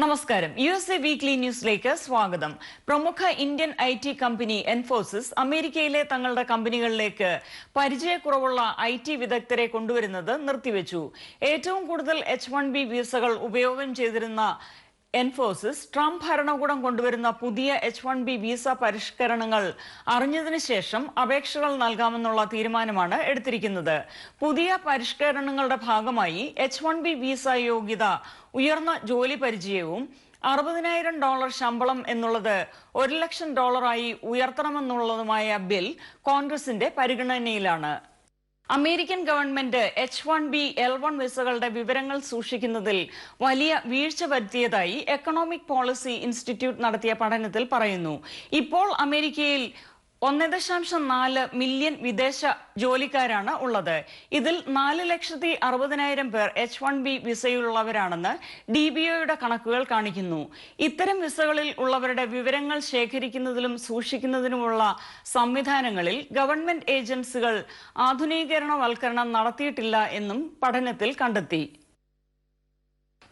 നമസ്കാരം. USA weekly ന്യൂസിലേക്ക് സ്വാഗതം. പ്രമുഖ ഇന്ത്യൻ IT കമ്പനി എൻഫോസിസ് അമേരിക്കയിലെ തങ്ങളുടെ കമ്പനികളിലേക്ക് പരിചയക്കുറവുള്ള IT വിദഗ്ധരെ കൊണ്ടുവരുന്നത് നിർത്തിവെച്ചു. ഏറ്റവും കൂടുതൽ H-1B വിസകൾ ഉപയോഗം ചെയ്തിരുന്ന എൻഫോസിസ് ട്രംപ് ഭരണകൂടം കൊണ്ടുവരുന്ന പുതിയ H-1B വിസ പരിഷ്കരണങ്ങൾ അറിഞ്ഞതിനു ശേഷം അപേക്ഷകൾ നൽകാമെന്നുള്ള തീരുമാനമാണ് എടുത്തിരിക്കുന്നത്. പുതിയ പരിഷ്കരണങ്ങളുടെ ഭാഗമായി H-1B വിസ യോഗ്യത, ഉയർന്ന ജോലി പരിചയവും $60,000 ശമ്പളം എന്നുള്ളത് $1,00,000 ഉയർത്തണമെന്നുള്ളതുമായ ബിൽ കോൺഗ്രസിന്റെ പരിഗണനയിലാണ്. അമേരിക്കൻ ഗവൺമെന്റ് H-1B, L-1 വിസകളുടെ വിവരങ്ങൾ സൂക്ഷിക്കുന്നതിൽ വലിയ വീഴ്ച വരുത്തിയതായി എക്കണോമിക് പോളിസി ഇൻസ്റ്റിറ്റ്യൂട്ട് നടത്തിയ പഠനത്തിൽ പറയുന്നു. ഇപ്പോൾ അമേരിക്കയിൽ 1.4 മില്യൺ വിദേശ ജോലിക്കാരാണ് ഉള്ളത്. ഇതിൽ 4,60,000 പേർ H-1B വിസയുള്ളവരാണെന്ന് DBOയുടെ കണക്കുകൾ കാണിക്കുന്നു. ഇത്തരം വിസകളിൽ ഉള്ളവരുടെ വിവരങ്ങൾ ശേഖരിക്കുന്നതിലും സൂക്ഷിക്കുന്നതിനുമുള്ള സംവിധാനങ്ങളിൽ ഗവൺമെന്റ് ഏജൻസികൾ ആധുനികീകരണവൽക്കരണം നടത്തിയിട്ടില്ല എന്നും പഠനത്തിൽ കണ്ടെത്തി.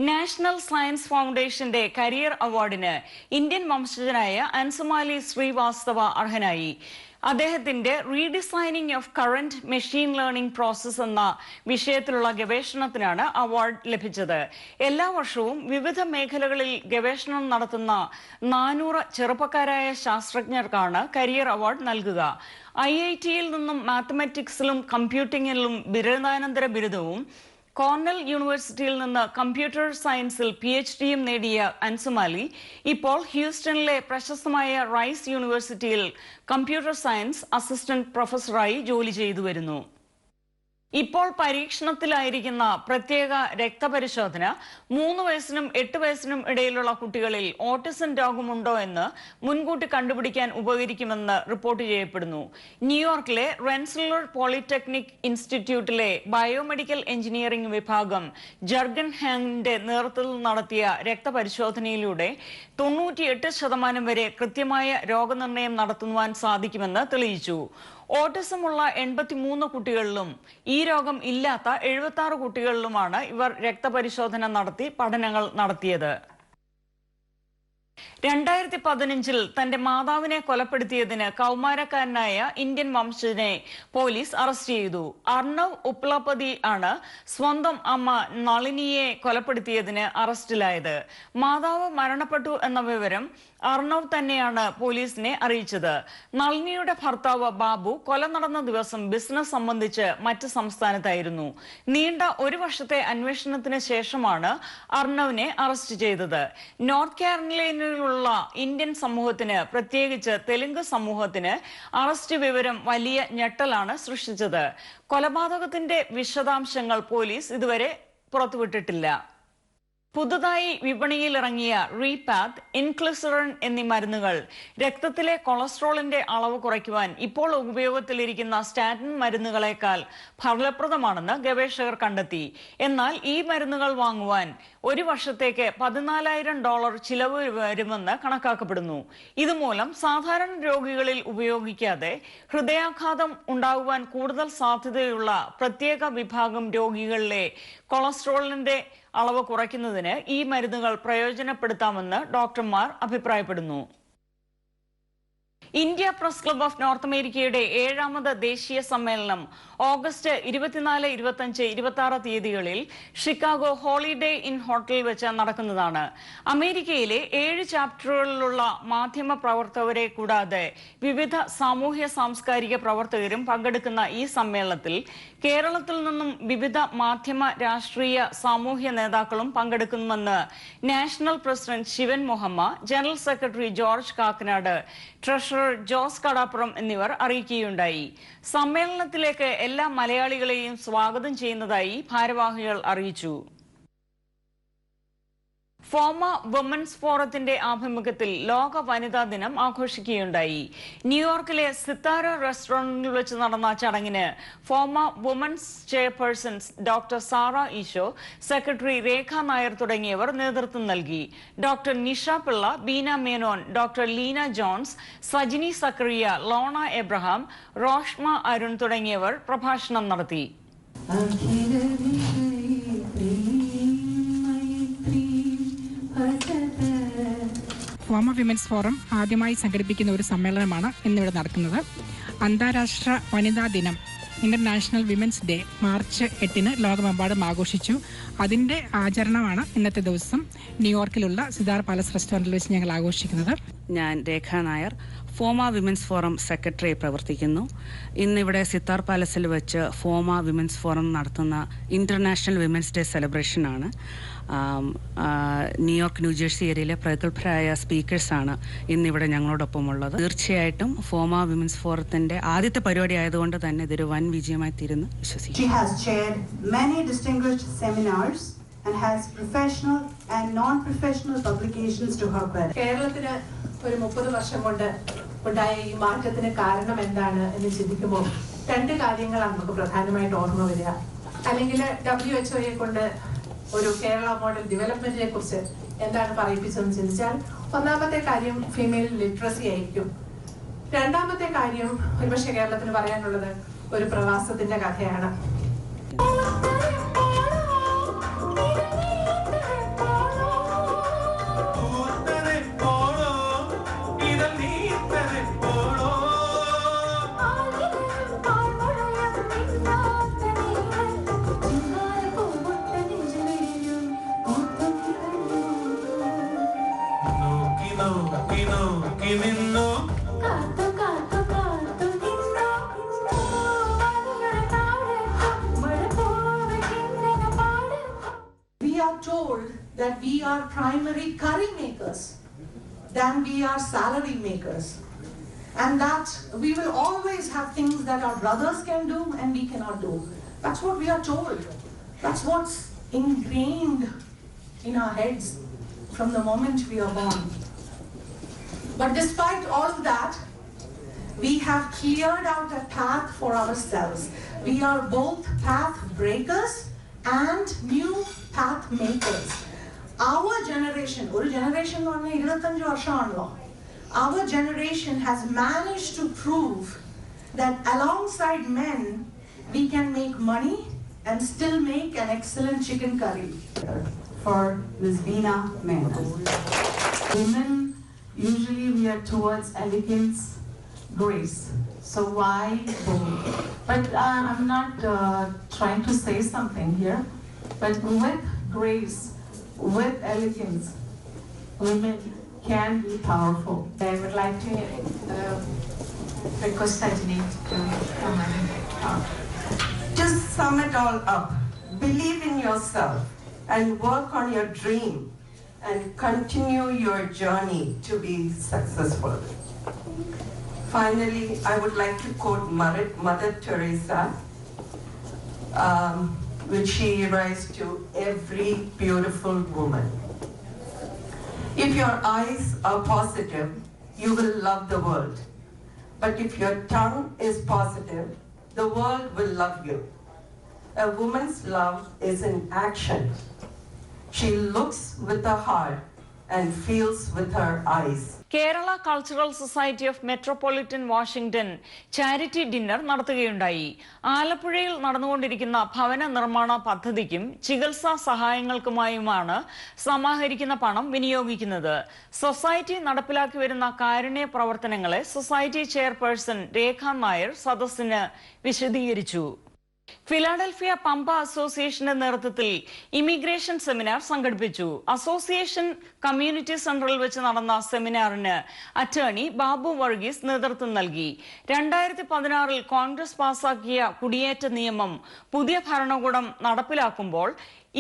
നാഷണൽ സയൻസ് ഫൗണ്ടേഷന്റെ കരിയർ അവാർഡിന് ഇന്ത്യൻ വംശജനായ അൻസുമാലി ശ്രീവാസ്തവ അർഹനായി. അദ്ദേഹത്തിന്റെ redesigning of current machine learning process എന്ന വിഷയത്തിലുള്ള ഗവേഷണത്തിനാണ് അവാർഡ് ലഭിച്ചത്. എല്ലാ വർഷവും വിവിധ മേഖലകളിൽ ഗവേഷണം നടത്തുന്ന 400 ചെറുപ്പക്കാരായ ശാസ്ത്രജ്ഞർക്കാണ് കരിയർ അവാർഡ് നൽകുക. IIT-യിൽ നിന്നും മാത്തമാറ്റിക്സിലും കമ്പ്യൂട്ടിംഗിലും ബിരുദാനന്തര ബിരുദവും കോർണൽ യൂണിവേഴ്സിറ്റിയിൽ നിന്ന് കമ്പ്യൂട്ടർ സയൻസിൽ PhD-യും നേടിയ അൻസുമാലി ഇപ്പോൾ ഹ്യൂസ്റ്റണിലെ പ്രശസ്തമായ റൈസ് യൂണിവേഴ്സിറ്റിയിൽ കമ്പ്യൂട്ടർ സയൻസ് അസിസ്റ്റന്റ് പ്രൊഫസറായി ജോലി ചെയ്തു വരുന്നു. ഇപ്പോൾ പരീക്ഷണത്തിലായിരിക്കുന്ന പ്രത്യേക രക്തപരിശോധന 3 വയസ്സിനും 8 വയസ്സിനും ഇടയിലുള്ള കുട്ടികളിൽ ഓട്ടിസം രോഗമുണ്ടോ എന്ന് മുൻകൂട്ടി കണ്ടുപിടിക്കാൻ ഉപകരിക്കുമെന്ന് റിപ്പോർട്ട് ചെയ്യപ്പെടുന്നു. ന്യൂയോർക്കിലെ റെൻസിലർ പോളിടെക്നിക് ഇൻസ്റ്റിറ്റ്യൂട്ടിലെ ബയോമെഡിക്കൽ എഞ്ചിനീയറിംഗ് വിഭാഗം ജർഗൻ ഹാങ്ങിന്റെ നേതൃത്വത്തിൽ നടത്തിയ രക്തപരിശോധനയിലൂടെ 98% വരെ കൃത്യമായ രോഗനിർണയം നടത്തുവാൻ സാധിക്കുമെന്ന് തെളിയിച്ചു. ഓട്ടിസമുള്ള 83 കുട്ടികളിലും ഈ രോഗം ഇല്ലാത്ത 76 കുട്ടികളിലുമാണ് ഇവർ രക്തപരിശോധന നടത്തി പഠനങ്ങൾ നടത്തിയത്. 2015-ൽ തന്റെ മാതാവിനെ കൊലപ്പെടുത്തിയതിന് കൗമാരക്കാരനായ ഇന്ത്യൻ വംശജനെ പോലീസ് അറസ്റ്റ് ചെയ്തു. അർണവ് ഉപ്ലപതി ആണ് സ്വന്തം അമ്മ നളിനിയെ കൊലപ്പെടുത്തിയതിന് അറസ്റ്റിലായത്. മാതാവ് മരണപ്പെട്ടു എന്ന വിവരം അർണവ് തന്നെയാണ് പോലീസിനെ അറിയിച്ചത്. നളിനിയുടെ ഭർത്താവ് ബാബു കൊല നടന്ന ദിവസം ബിസിനസ് സംബന്ധിച്ച് മറ്റ് സംസ്ഥാനത്തായിരുന്നു. നീണ്ട 1 വർഷത്തെ അന്വേഷണത്തിന് ശേഷമാണ് അർണവിനെ അറസ്റ്റ് ചെയ്തത്. നോർത്ത് കാരോലൈനയിലുള്ള ഇന്ത്യൻ സമൂഹത്തിന്, പ്രത്യേകിച്ച് തെലുങ്ക് സമൂഹത്തിന് അറസ്റ്റ് വിവരം വലിയ ഞെട്ടലാണ് സൃഷ്ടിച്ചത്. കൊലപാതകത്തിന്റെ വിശദാംശങ്ങൾ പോലീസ് ഇതുവരെ പുറത്തുവിട്ടിട്ടില്ല. പുതുതായി വിപണിയിലിറങ്ങിയ റീപാത്ത്, ഇൻക്ലിസറിൻ എന്നീ മരുന്നുകൾ രക്തത്തിലെ കൊളസ്ട്രോളിന്റെ അളവ് കുറയ്ക്കുവാൻ ഇപ്പോൾ ഉപയോഗത്തിലിരിക്കുന്ന സ്റ്റാറ്റിൻ മരുന്നുകളെക്കാൾ ഫലപ്രദമാണെന്ന് ഗവേഷകർ കണ്ടെത്തി. എന്നാൽ ഈ മരുന്നുകൾ വാങ്ങുവാൻ 1 വർഷത്തേക്ക് $14,000 ചിലവ് വരുമെന്ന് കണക്കാക്കപ്പെടുന്നു. ഇതുമൂലം സാധാരണ രോഗികളിൽ ഉപയോഗിക്കാതെ ഹൃദയാഘാതം ഉണ്ടാകുവാൻ കൂടുതൽ സാധ്യതയുള്ള പ്രത്യേക വിഭാഗം രോഗികളിലെ കൊളസ്ട്രോളിന്റെ അളവ് കുറയ്ക്കുന്നതിന് ഈ മരുന്നുകൾ പ്രയോജനപ്പെടുത്താമെന്ന് ഡോക്ടർമാർ അഭിപ്രായപ്പെടുന്നു. India press club of north അമേരിക്കയുടെ 7ാമത് ദേശീയ സമ്മേളനം ഓഗസ്റ്റ് 24, 25, 26 തീയതികളിൽ ഷിക്കാഗോ ഹോളിഡേ ഇൻ ഹോട്ടലിൽ വെച്ച് നടക്കുന്നതാണ്. അമേരിക്കയിലെ 7 ചാപ്റ്ററുകളിലുള്ള മാധ്യമ പ്രവർത്തകരെ കൂടാതെ വിവിധ സാമൂഹ്യ സാംസ്കാരിക പ്രവർത്തകരും പങ്കെടുക്കുന്ന ഈ സമ്മേളനത്തിൽ കേരളത്തിൽ നിന്നും വിവിധ മാധ്യമ, രാഷ്ട്രീയ, സാമൂഹ്യ നേതാക്കളും പങ്കെടുക്കുമെന്ന് നാഷണൽ പ്രസിഡന്റ് ശിവൻ മൊഹമ്മ, general secretary George Kakkanad, treasurer Jose Kadappuram എന്നിവർ അറിയിക്കുകയുണ്ടായി. സമ്മേളനത്തിലേക്ക് എല്ലാ മലയാളികളെയും സ്വാഗതം ചെയ്യുന്നതായി ഭാരവാഹികൾ അറിയിച്ചു. ഫോമ വുമൻസ് ഫോറത്തിന്റെ ആഭിമുഖ്യത്തിൽ ലോക വനിതാ ദിനം ആഘോഷിക്കുകയുണ്ടായി. ന്യൂയോർക്കിലെ സിത്താര റെസ്റ്റോറന്റിൽ വെച്ച് നടന്ന ചടങ്ങിന് FOMAA women's chairpersons doctor Sara Easow, secretary Rekha Nair തുടങ്ങിയവർ നേതൃത്വം നൽകി. Doctor Nisha Pillai, Beena Menon, doctor Leena Johns, Sajini Zachariah, Lona Abraham, Roshma Arun തുടങ്ങിയവർ പ്രഭാഷണം നടത്തി. ഫോമ വിമൻസ് ഫോറം ആദ്യമായി സംഘടിപ്പിക്കുന്ന ഒരു സമ്മേളനമാണ് ഇന്നിവിടെ നടക്കുന്നത്. അന്താരാഷ്ട്ര വനിതാ ദിനം, ഇന്റർനാഷണൽ വിമൻസ് ഡേ, മാർച്ച് 8 ലോകമെമ്പാടും ആഘോഷിച്ചു. അതിൻ്റെ ആചരണമാണ് ഇന്നത്തെ ദിവസം ന്യൂയോർക്കിലുള്ള സിതാർ പാലസ് റെസ്റ്റോറൻറ്റിൽ വെച്ച് ഞങ്ങൾ ആഘോഷിക്കുന്നത്. ഞാൻ Rekha Nair, FOMAA women's forum secretary പ്രവർത്തിക്കുന്നു. ഇന്നിവിടെ സിത്താർ പാലസിൽ വെച്ച് ഫോമ വിമൻസ് ഫോറം നടത്തുന്ന ഇന്റർനാഷണൽ വിമൻസ് ഡേ സെലിബ്രേഷനാണ്. ന്യൂയോർക്ക്, ന്യൂജേഴ്സി ഏരിയയിലെ പ്രഗത്ഭരായ സ്പീക്കേഴ്സാണ് ഇന്നിവിടെ ഞങ്ങളോടൊപ്പം ഉള്ളത്. തീർച്ചയായിട്ടും ഫോമ വിമൻസ് ഫോറത്തിന്റെ ആദ്യത്തെ പരിപാടി ആയതുകൊണ്ട് തന്നെ ഇതൊരു വൻ വിജയമായി തീരുന്നു വിശ്വസിക്കുന്നു. and has professional and non-professional publications to her credit. കേരളത്തിന് ഒരു 30 വർഷം കൊണ്ട് ഉണ്ടായ ഈ മാറ്റത്തിന് കാരണം എന്താണ് എന്ന് ചിന്തിക്കുമ്പോൾ 2 കാര്യങ്ങളാണ് നമുക്ക് പ്രധാനമായിട്ട് ഓർമ്മ വരിക. അല്ലെങ്കിൽ WHO കൊണ്ട് ഒരു കേരള മോഡൽ ഡെവലപ്മെന്റിനെ കുറിച്ച് എന്താണ് പറയിപ്പിച്ചതെന്ന് ചിന്തിച്ചാൽ, ഒന്നാമത്തെ കാര്യം ഫീമെയിൽ ലിറ്ററസി ആയിരിക്കും. രണ്ടാമത്തെ കാര്യം ഒരുപക്ഷെ കേരളത്തിന് പറയാനുള്ളത് ഒരു പ്രവാസത്തിന്റെ കഥയാണ്. We are told that we are primary curry makers than we are salary makers, and that we will always have things that our brothers can do and we cannot do. That's what we are told. That's what's ingrained in our heads from the moment we are born. But despite all of that, we have cleared out a path for ourselves. We are both path breakers and new path makers. Our generation, our generation has managed to prove that alongside men, we can make money and still make an excellent chicken curry. For Ms. Veena Mehta. Women usually we are towards elegance, grace. So why bold? But I'm not trying to say something here. But with grace, with elegance, women can be powerful. I would like to request Sajini to come and talk. Just sum it all up. Believe in yourself and work on your dream and continue your journey to be successful. Finally, I would like to quote Mother Teresa, which she writes to every beautiful woman. If your eyes are positive, you will love the world. But if your tongue is positive, the world will love you. A woman's love is in action. She looks with her heart and feels with her eyes. Kerala cultural society of metropolitan Washington charity dinner നടത്തുകയുണ്ടായി. ആലപ്പുഴയിൽ നടന്നുകൊണ്ടിരിക്കുന്ന ഭവന നിർമ്മാണ പദ്ധതിക്കും ചികിത്സാ സഹായങ്ങൾക്കുമായുമാണ് സമാഹരിക്കുന്ന പണം വിനിയോഗിക്കുന്നത്. Society നടപ്പിലാക്കി വരുന്ന കാരുണ്യ പ്രവർത്തനങ്ങളെ സൊസൈറ്റി ചെയർപേഴ്സൺ രേഖ നായർ സദസ്സിന് വിശദീകരിച്ചു. ഫിലാഡൽഫിയ പമ്പ അസോസിയേഷന്റെ നേതൃത്വത്തിൽ ഇമിഗ്രേഷൻ സെമിനാർ സംഘടിപ്പിച്ചു. അസോസിയേഷൻ കമ്മ്യൂണിറ്റി സെന്ററിൽ വെച്ച് നടന്ന സെമിനാറിന് അറ്റോർണി ബാബു വർഗീസ് നേതൃത്വം നൽകി. 2016 കോൺഗ്രസ് പാസാക്കിയ കുടിയേറ്റ നിയമം പുതിയ ഭരണകൂടം നടപ്പിലാക്കുമ്പോൾ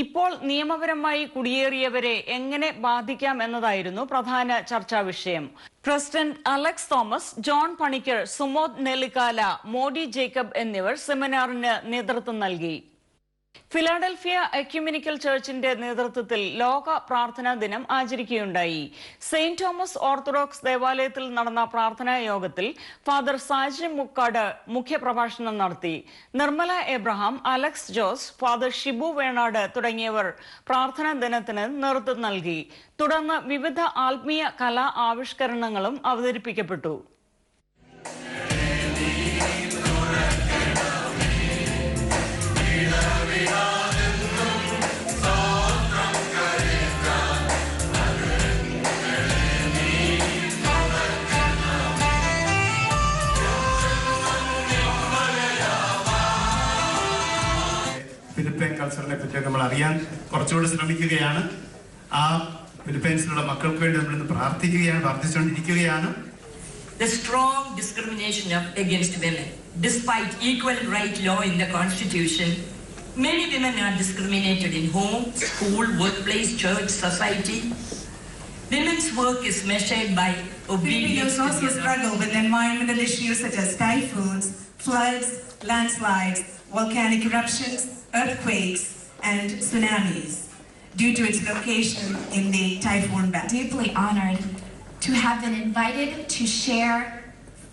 ഇപ്പോൾ നിയമപരമായി കുടിയേറിയവരെ എങ്ങനെ ബാധിക്കാം എന്നതായിരുന്നു പ്രധാന ചർച്ചാ വിഷയം. President Alex Thomas, John Panicker, Sumod Nellikkala, Modi Jacob എന്നിവർ സെമിനാറിന് നേതൃത്വം നൽകി. ഫിലാഡൽഫിയ എക്യുമെനിക്കൽ ചർച്ചിന്റെ നേതൃത്വത്തിൽ ലോക പ്രാർത്ഥനാ ദിനം ആചരിക്കുകയുണ്ടായി. സെയിന്റ് തോമസ് ഓർത്തഡോക്സ് ദേവാലയത്തിൽ നടന്ന പ്രാർത്ഥനാ യോഗത്തിൽ ഫാദർ സാജി മുക്കാട് മുഖ്യപ്രഭാഷണം നടത്തി. Nirmala Abraham, Alex Jose, father Shibu Venad തുടങ്ങിയവർ പ്രാർത്ഥനാ ദിനത്തിന് നേതൃത്വം നൽകി. തുടർന്ന് വിവിധ ആത്മീയ കലാ ആവിഷ്കരണങ്ങളും അവതരിപ്പിക്കപ്പെട്ടു. ഫിലിപ്പൈൻ കൾച്ചറിനെ പറ്റി നമ്മൾ അറിയാൻ കുറച്ചുകൂടി ശ്രമിക്കുകയാണ്. ആ ഫിലിപ്പൈൻസിലുള്ള മക്കൾക്ക് വേണ്ടി നമ്മൾ ഇന്ന് പ്രാർത്ഥിച്ചുകൊണ്ടിരിക്കുകയാണ്. The strong discrimination against women. Despite equal right law in the Constitution, many women are discriminated in home, school, workplace, church, society. Women's work is measured by obedience. Filipinos also struggle with environmental issues such as typhoons, floods, landslides, volcanic eruptions, earthquakes, and tsunamis due to its location in the typhoon belt. Deeply honored to have been invited to share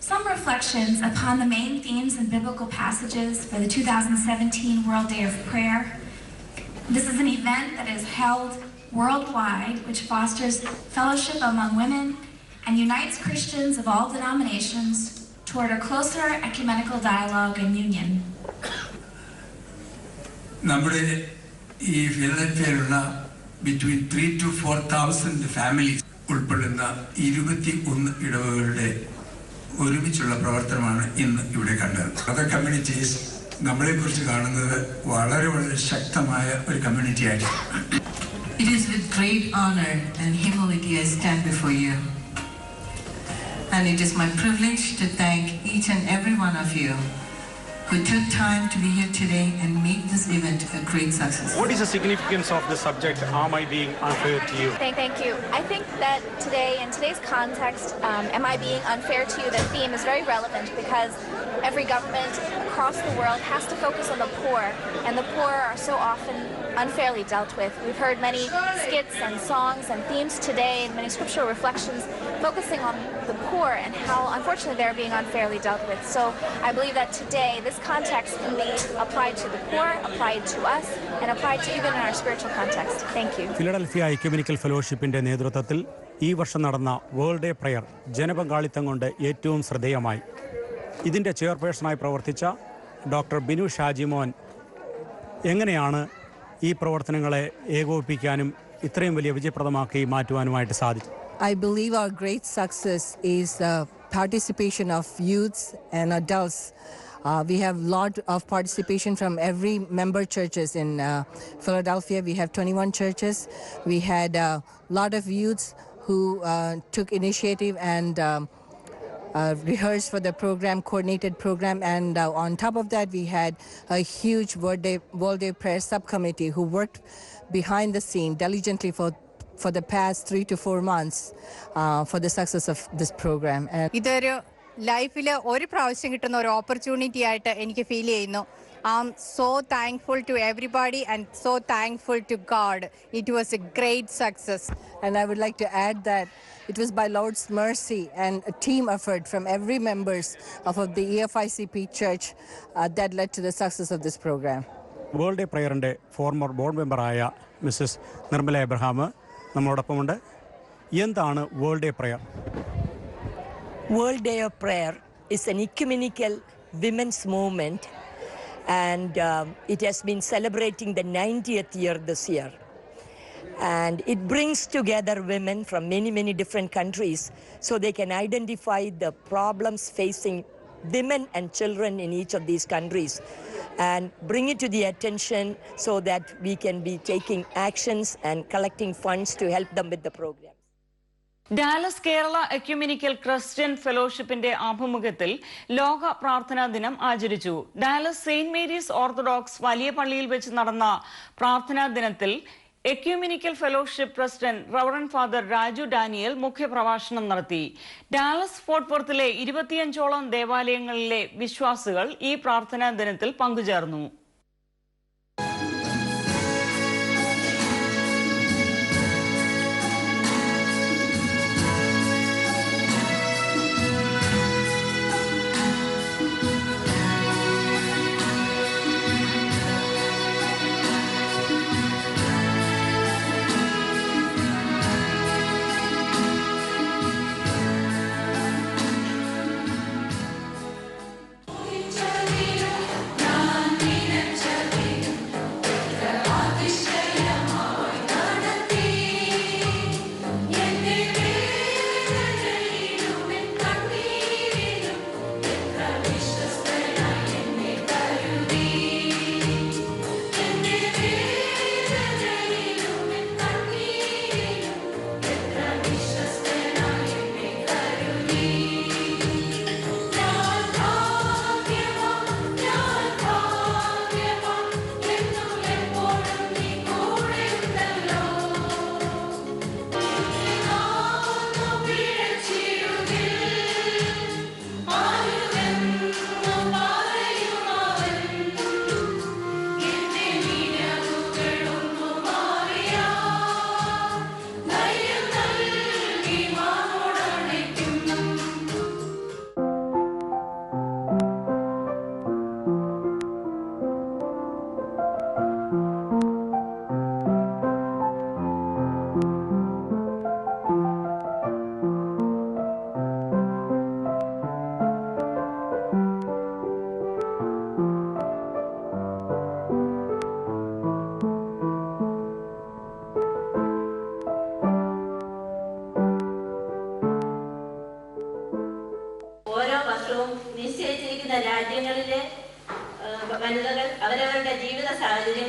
some reflections upon the main themes and biblical passages for the 2017 World Day of Prayer. This is an event that is held worldwide, which fosters fellowship among women and unites Christians of all denominations toward a closer ecumenical dialogue and union. നമ്മുടെ ഈ ഫിലഡൽഫിയയിലുള്ള between 3,000 to 4,000 families ഉൾപ്പെടുന്ന 21 ഇടവകളുടെ ഒരുമിച്ചുള്ള പ്രവർത്തനമാണ് ഇന്ന് ഇവിടെ കണ്ടത്. Other communities നമ്മളെക്കുറിച്ച് കാണുന്നത് വളരെ വളരെ ശക്തമായ ഒരു കമ്മ്യൂണിറ്റി ആയിട്ടാണ്. It is with great honor and humility I stand before you. And it is my privilege to thank each and every one of you who took time to be here today and make this event a great success. What is the significance of the subject, Am I Being Unfair to You? Thank you. I think that today, in today's context, Am I Being Unfair to You, the theme is very relevant because every government across the world has to focus on the poor, and the poor are so often unfairly dealt with. We've heard many skits and songs and themes today and many scriptural reflections focusing on the poor and how unfortunately they're being unfairly dealt with. So I believe that today this context can be applied to the poor, applied to us, and applied to even in our spiritual context. Thank you. Philadelphia ecumenical ഫെലോഷിപ്പിന്റെ നേതൃത്വത്തിൽ ഈ വർഷം നടന്ന world day prayer ജനപങ്കാളിത്തം കൊണ്ട് ഏറ്റവും ശ്രദ്ധേയമായി. ഇതിൻ്റെ ചെയർപേഴ്സണായി പ്രവർത്തിച്ച ഡോക്ടർ ബിനു ഷാജിമോൻ എങ്ങനെയാണ് ഈ പ്രവർത്തനങ്ങളെ ഏകോപിപ്പിക്കാനും ഇത്രയും വലിയ വിജയപ്രദമാക്കി മാറ്റുവാനുമായിട്ട് സാധിച്ചു? I believe our great success is the participation of youths and adults. We have a lot of participation from every member churches in Philadelphia. We have 21 churches. We had a lot of youths who took initiative and rehearsed for the program, coordinated program, and on top of that we had a huge World Day Prayer subcommittee who worked behind the scene diligently for the past 3 to 4 months for the success of this program. ഇതൊരു ലൈഫിൽ ഒരു പ്രാവശ്യം കിട്ടുന്ന ഒരു opportunity ആയിട്ട് എനിക്ക് feel ചെയ്യുന്നു. I'm so thankful to everybody and so thankful to God. It was a great success. And I would like to add that it was by Lord's mercy and a team effort from every members of the EFICP Church that led to the success of this program. World day പ്രയറിൻ്റെ former board മെമ്പറായ Mrs Nirmala Abraham നമ്മളോടൊപ്പമുണ്ട്. എന്താണ് world day prayer? World Day of Prayer is an ecumenical women's movement, and it has been celebrating the 90th year this year. And it brings together women from many different countries so they can identify the problems facing women and children in each of these countries and bring it to the attention so that we can be taking actions and collecting funds to help them with the program. Dallas Kerala ecumenical Christian ഫെലോഷിപ്പിന്റെ ആഭിമുഖ്യത്തിൽ ലോക പ്രാർത്ഥനാ ദിനം ആചരിച്ചു. Dallas Saint Mary's orthodox വലിയ പള്ളിയിൽ വെച്ച് നടന്ന പ്രാർത്ഥനാ ദിനത്തിൽ ecumenical fellowship president reverend father Raju Daniel മുഖ്യപ്രഭാഷണം നടത്തി. ഡാലസ് ഫോർട്ട് വർത്തിലെ 25ഓളം ദേവാലയങ്ങളിലെ വിശ്വാസികൾ ഈ പ്രാർത്ഥനാ ദിനത്തിൽ പങ്കുചേർന്നു.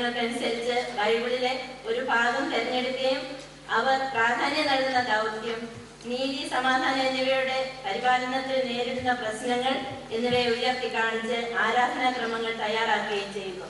ആഗ്രഹങ്ങൾക്കനുസരിച്ച് ബൈബിളിലെ ഒരു ഭാഗം തിരഞ്ഞെടുക്കുകയും അവർ പ്രാധാന്യം നൽകുന്ന ദൗത്യം, നീതി, സമാധാനം എന്നിവയുടെ പരിപാലനത്തിൽ നേരിടുന്ന പ്രശ്നങ്ങൾ എന്നിവയെ ഉയർത്തി കാണിച്ച് ആരാധനാക്രമങ്ങൾ തയ്യാറാക്കുകയും ചെയ്യുന്നു.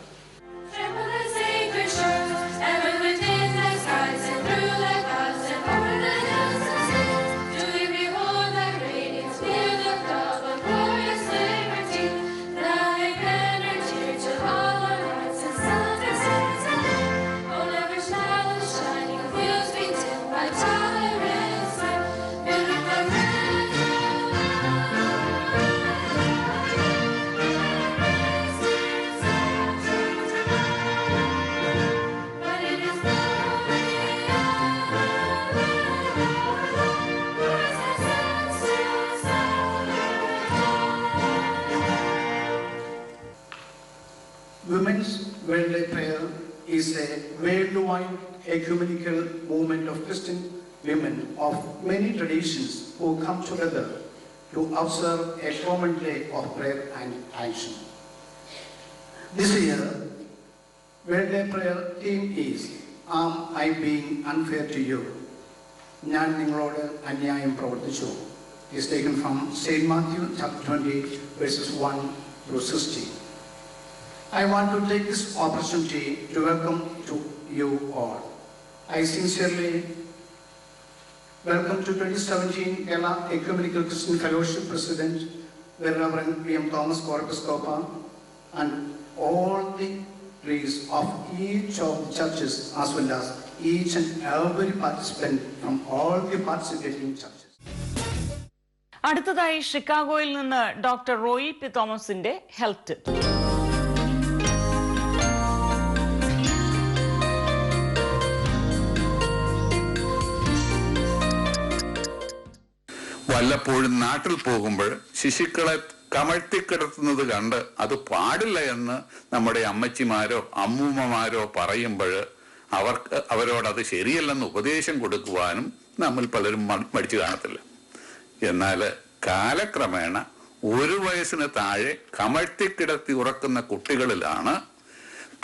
Women's World Day Prayer is a worldwide ecumenical movement of Christian women of many traditions who come together to observe a common day of prayer and action. This year, World Day Prayer theme is Am I Being Unfair to You? ഞാൻ നിങ്ങളോട് അന്യായം പ്രവർത്തിച്ചു. It is taken from St. Matthew chapter 20 verses 1 through 16. I want to take this opportunity to welcome to you all. I sincerely welcome to 2017 Kerala Ecumenical Christian Fellowship President, the Reverend P.M. Thomas Korepiscopa, and all the priests of each of the churches, as well as each and every participant from all the participating churches. അടുത്തതായി ഷിക്കാഗോയിൽ നിന്ന് doctor Roy P തോമസിന്റെ health. വല്ലപ്പോഴും നാട്ടിൽ പോകുമ്പോൾ ശിശുക്കളെ കമഴ്ത്തിക്കിടത്തുന്നത് കണ്ട് അത് പാടില്ല എന്ന് നമ്മുടെ അമ്മച്ചിമാരോ അമ്മൂമ്മമാരോ പറയുമ്പോൾ അവരോടത് ശരിയല്ലെന്ന് ഉപദേശം കൊടുക്കുവാനും നമ്മൾ പലരും മടിച്ചു കാണത്തില്ല. എന്നാൽ കാലക്രമേണ 1 വയസ്സിന് താഴെ കമഴ്ത്തിക്കിടത്തി ഉറക്കുന്ന കുട്ടികളിലാണ്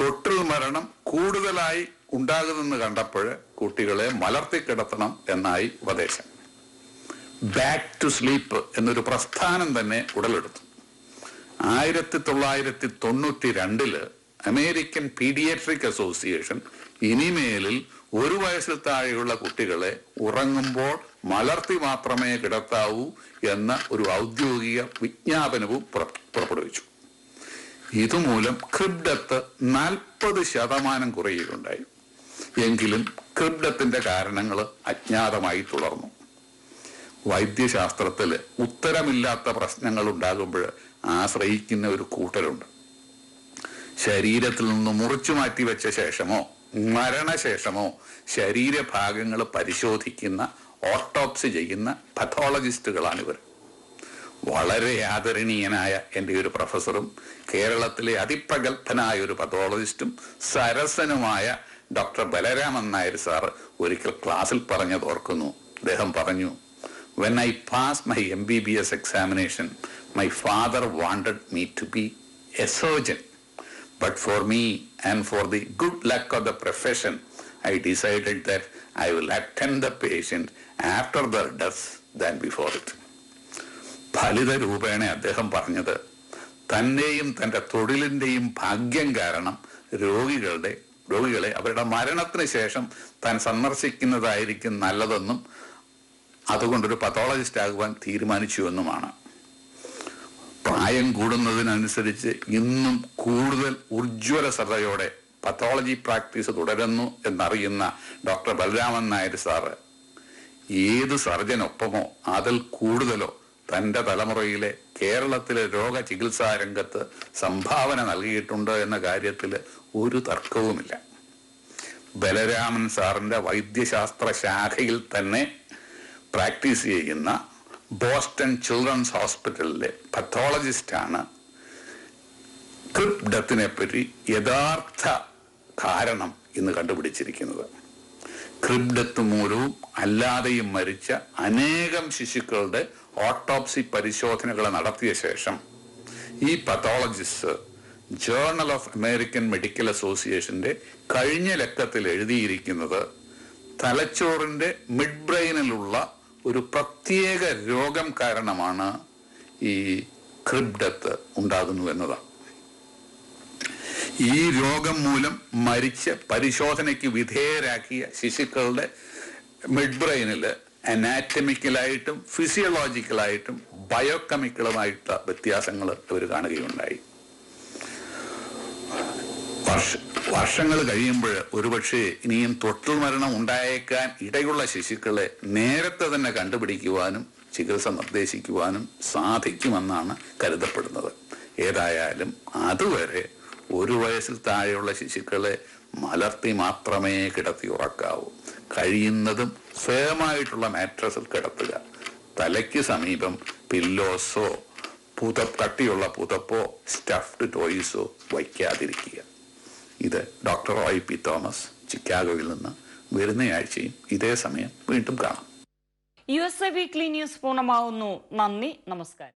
തൊട്ടിൽ മരണം കൂടുതലായി ഉണ്ടാകുന്നെന്ന് കണ്ടപ്പോൾ കുട്ടികളെ മലർത്തിക്കിടത്തണം എന്നായി ഉപദേശം. ബാക്ക് ടു സ്ലീപ്പ് എന്നൊരു പ്രസ്ഥാനം തന്നെ ഉടലെടുത്തു. 1992 അമേരിക്കൻ പീഡിയാട്രിക് അസോസിയേഷൻ ഇനിമേലിൽ 1 വയസ്സിൽ താഴെയുള്ള കുട്ടികളെ ഉറങ്ങുമ്പോൾ മലർത്തി മാത്രമേ കിടത്താവൂ എന്ന ഒരു ഔദ്യോഗിക വിജ്ഞാപനവും പുറപ്പെടുവിച്ചു. ഇതുമൂലം ക്രിബ്ഡത്ത് 40% കുറയുകയുണ്ടായി. എങ്കിലും ക്രിബ്ഡത്തിന്റെ കാരണങ്ങൾ അജ്ഞാതമായി തുടർന്നു. വൈദ്യശാസ്ത്രത്തിൽ ഉത്തരമില്ലാത്ത പ്രശ്നങ്ങൾ ഉണ്ടാകുമ്പോൾ ആശ്രയിക്കുന്ന ഒരു കൂട്ടരുണ്ട്. ശരീരത്തിൽ നിന്ന് മുറിച്ചു മാറ്റി വെച്ച ശേഷമോ മരണശേഷമോ ശരീരഭാഗങ്ങൾ പരിശോധിക്കുന്ന ഓട്ടോപ്സി ചെയ്യുന്ന പത്തോളജിസ്റ്റുകളാണിവർ. വളരെ ആദരണീയനായ എൻ്റെ ഒരു പ്രൊഫസറും കേരളത്തിലെ അതിപ്രഗത്ഭനായ ഒരു പത്തോളജിസ്റ്റും സരസനുമായ ഡോക്ടർ ബലരാമൻ നായർ സാർ ഒരിക്കൽ ക്ലാസ്സിൽ പറഞ്ഞത് ഓർക്കുന്നു. അദ്ദേഹം പറഞ്ഞു, When I passed my MBBS examination, my father wanted me to be a surgeon. But for me and for the good luck of the profession, I decided that I will attend the patient after their death than before it. ഫലിത രൂപേണ അദ്ദേഹം പറഞ്ഞത് തന്നെയും തൻ്റെ തൊഴിലിൻ്റെയും ഭാഗ്യം കാരണം രോഗികളെ അവരുടെ മരണത്തിന് ശേഷം താൻ സന്ദർശിക്കുന്നതായിരിക്കും നല്ലതെന്നും അതുകൊണ്ടൊരു പത്തോളജിസ്റ്റ് ആകുവാൻ തീരുമാനിച്ചുവെന്നുമാണ്. പ്രായം കൂടുന്നതിനനുസരിച്ച് ഇന്നും കൂടുതൽ ഉജ്ജ്വല ശ്രദ്ധയോടെ പത്തോളജി പ്രാക്ടീസ് തുടരുന്നു എന്നറിയുന്ന ഡോക്ടർ ബലരാമൻ നായർ സാറ് ഏത് സർജനൊപ്പമോ അതിൽ കൂടുതലോ തൻ്റെ തലമുറയിലെ കേരളത്തിലെ രോഗചികിത്സാ രംഗത്ത് സംഭാവന നൽകിയിട്ടുണ്ട് എന്ന കാര്യത്തിൽ ഒരു തർക്കവുമില്ല. ബലരാമൻ സാറിൻ്റെ വൈദ്യശാസ്ത്ര ശാഖയിൽ തന്നെ പ്രാക്ടീസ് ചെയ്യുന്ന ബോസ്റ്റൺ ചിൽഡ്രൻസ് ഹോസ്പിറ്റലിലെ പത്തോളജിസ്റ്റാണ് ക്രിബ്ഡത്തിനെ പറ്റി യഥാർത്ഥ കാരണം ഇന്ന് കണ്ടുപിടിച്ചിരിക്കുന്നത്. ക്രിബ്ഡത്ത് മൂലവും അല്ലാതെയും മരിച്ച അനേകം ശിശുക്കളുടെ ഓട്ടോപ്സി പരിശോധനകൾ നടത്തിയ ശേഷം ഈ pathologist journal of American medical അസോസിയേഷന്റെ കഴിഞ്ഞ ലക്കത്തിൽ എഴുതിയിരിക്കുന്നത് തലച്ചോറിന്റെ മിഡ് ബ്രെയിനിലുള്ള ഒരു പ്രത്യേക രോഗം കാരണമാണ് ഈ ക്രിബ് ഡെത്ത് ഉണ്ടാകുന്നു എന്നതാണ്. ഈ രോഗം മൂലം മരിച്ച പരിശോധനയ്ക്ക് വിധേയരാക്കിയ ശിശുക്കളുടെ മിഡ് ബ്രെയിനിൽ അനാറ്റമിക്കലായിട്ടും ഫിസിയോളജിക്കലായിട്ടും ബയോകെമിക്കലുമായിട്ടുള്ള വ്യത്യാസങ്ങൾ ഇവർ കാണുകയുണ്ടായി. വർഷങ്ങൾ കഴിയുമ്പോൾ ഒരുപക്ഷെ ഇനിയും തൊട്ടിൽ മരണം ഉണ്ടായേക്കാൻ ഇടയുള്ള ശിശുക്കളെ നേരത്തെ തന്നെ കണ്ടുപിടിക്കുവാനും ചികിത്സ നിർദ്ദേശിക്കുവാനും സാധിക്കുമെന്നാണ് കരുതപ്പെടുന്നത്. ഏതായാലും അതുവരെ 1 വയസ്സിൽ താഴെയുള്ള ശിശുക്കളെ മലർത്തി മാത്രമേ കിടത്തി ഉറക്കാവൂ. കഴിയുന്നതും ഫേമായിട്ടുള്ള മാട്രസിൽ കിടത്തുക. തലയ്ക്ക് സമീപം പില്ലോസോ കട്ടിയുള്ള പുതപ്പോ സ്റ്റഫ്ഡ് ടോയ്സോ വയ്ക്കാതിരിക്കുക. ഇത് ഡോക്ടർ റോയ് പി തോമസ്, ചിക്കാഗോയിൽ നിന്ന്. വരുന്നയാഴ്ചയും ഇതേ സമയം വീണ്ടും കാണാം. USA വീക്ക്ലി ന്യൂസ് പൂർണ്ണമാവുന്നു. നന്ദി, നമസ്കാരം.